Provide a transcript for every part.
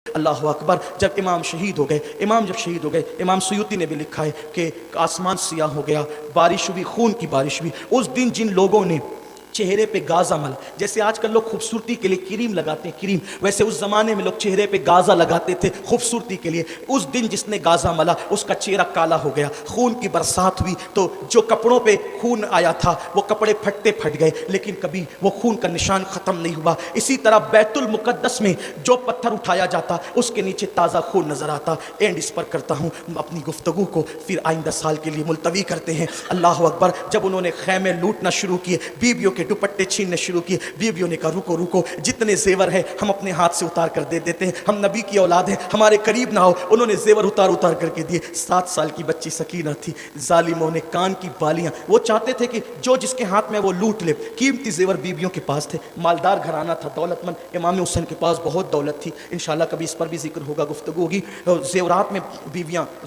اللہ اکبر. جب امام شہید ہو گئے، امام سیوطی نے بھی لکھا ہے کہ آسمان سیاہ ہو گیا، بارش ہوئی، خون کی بارش ہوئی. اس دن جن لوگوں نے چہرے پہ گازا ملا، جیسے آج کل لوگ خوبصورتی کے لیے کریم لگاتے ہیں کریم، ویسے اس زمانے میں لوگ چہرے پہ گازا لگاتے تھے خوبصورتی کے لیے. اس دن جس نے گازا ملا اس کا چہرہ کالا ہو گیا. خون کی برسات ہوئی تو جو کپڑوں پہ خون آیا تھا وہ کپڑے پھٹتے پھٹ گئے، لیکن کبھی وہ خون کا نشان ختم نہیں ہوا. اسی طرح بیت المقدس میں جو پتھر اٹھایا جاتا اس کے نیچے تازہ خون نظر آتا. اینڈ اس پر کرتا ہوں اپنی گفتگو کو، پھر آئندہ سال کے لیے ملتوی کرتے ہیں. اللہ اکبر. جب انہوں نے خیمے لوٹنا شروع کیے، بیویوں کے دوپٹے چھیننے شروع کیے، بیویوں نے کہا رکو رکو، جتنے زیور ہیں ہم اپنے ہاتھ سے اتار کر دے دیتے ہیں، ہم نبی کی اولاد ہیں، ہمارے قریب نہ ہو. انہوں نے زیور اتار کر کے دیے. 7 سال کی بچی سکینہ تھی. ظالموں نے کان کی بالیاں، وہ چاہتے تھے کہ جو جس کے ہاتھ میں وہ لوٹ لے. قیمتی زیور بیویوں کے پاس تھے، مالدار گھرانہ تھا، دولت مند. امام حسین کے پاس بہت دولت تھی، انشاءاللہ کبھی اس پر بھی ذکر ہوگا، گفتگو ہوگی. زیورات میں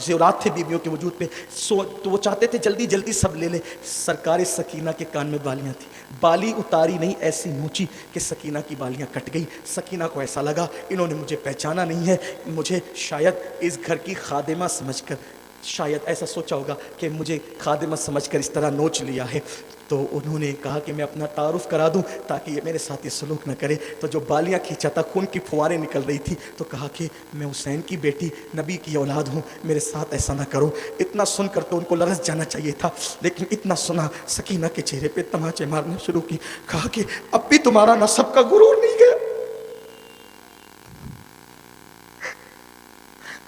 زیورات تھے بیویوں کے وجود پہ، تو وہ چاہتے تھے جلدی جلدی سب لے لے. سرکار سکینہ کے کان میں بالیاں تھیں، بالی اتاری نہیں، ایسی نوچی کہ سکینہ کی بالیاں کٹ گئی. سکینہ کو ایسا لگا انہوں نے مجھے پہچانا نہیں ہے، مجھے شاید اس گھر کی خادمہ سمجھ کر، شاید ایسا سوچا ہوگا کہ مجھے خادمہ سمجھ کر اس طرح نوچ لیا ہے. تو انہوں نے کہا کہ میں اپنا تعارف کرا دوں تاکہ یہ میرے ساتھ یہ سلوک نہ کرے. تو جو بالیاں کھینچا تھا، خون کی پھواریں نکل رہی تھی، تو کہا کہ میں حسین کی بیٹی، نبی کی اولاد ہوں، میرے ساتھ ایسا نہ کرو. اتنا سن کر تو ان کو لرز جانا چاہیے تھا، لیکن اتنا سنا سکینہ کے چہرے پہ تماچے مارنے شروع کی. کہا کہ اب بھی تمہارا نسب کا غرور نہیں گیا،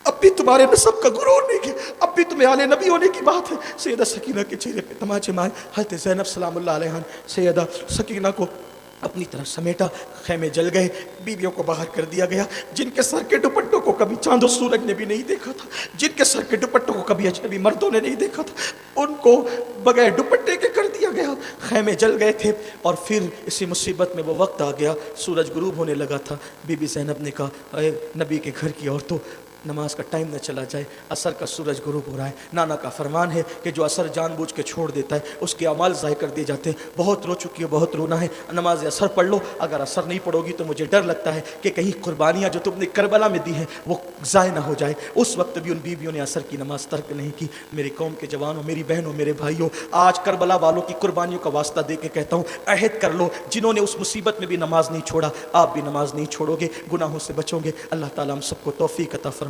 اب بھی تمہارے نسب کا غرور نہیں گیا، اب بھی تمہیں آل نبی ہونے کی بات ہے. سیدہ سکینہ کے چہرے پہ تماچے مار. حضرت زینب سلام اللہ علیہ سیدہ سکینہ کو اپنی طرف سمیٹا. خیمے جل گئے، بیویوں کو باہر کر دیا گیا. جن کے سر کے دوپٹوں کو کبھی چاند و سورج نے بھی نہیں دیکھا تھا، جن کے سر کے دوپٹوں کو کبھی اجنبی مردوں نے نہیں دیکھا تھا، ان کو بغیر دوپٹے کے کر دیا گیا. خیمے جل گئے تھے. اور پھر اسی مصیبت میں وہ وقت آ گیا، سورج غروب ہونے لگا تھا. بی بی زینب نے کہا اے نبی کے گھر کی عورتوں، نماز کا ٹائم نہ چلا جائے، عصر کا سورج غروب ہو رہا ہے. نانا کا فرمان ہے کہ جو عصر جان بوجھ کے چھوڑ دیتا ہے اس کے اعمال ضائع کر دیے جاتے ہیں. بہت رو چکی ہو، بہت رونا ہے، نماز عصر پڑھ لو. اگر عصر نہیں پڑھو گی تو مجھے ڈر لگتا ہے کہ کہیں قربانیاں جو تم نے کربلا میں دی ہیں وہ ضائع نہ ہو جائے. اس وقت بھی ان بیویوں نے عصر کی نماز ترک نہیں کی. میری قوم کے جوانوں، میری بہنوں، میرے بھائیوں، آج کربلا والوں کی قربانیوں کا واسطہ دے کے کہتا ہوں، عہد کر لو، جنہوں نے اس مصیبت میں بھی نماز نہیں چھوڑا، آپ بھی نماز نہیں چھوڑو گے، گناہوں سے بچو گے. اللہ تعالیٰ ہم سب کو توفیق عطا فرمائے.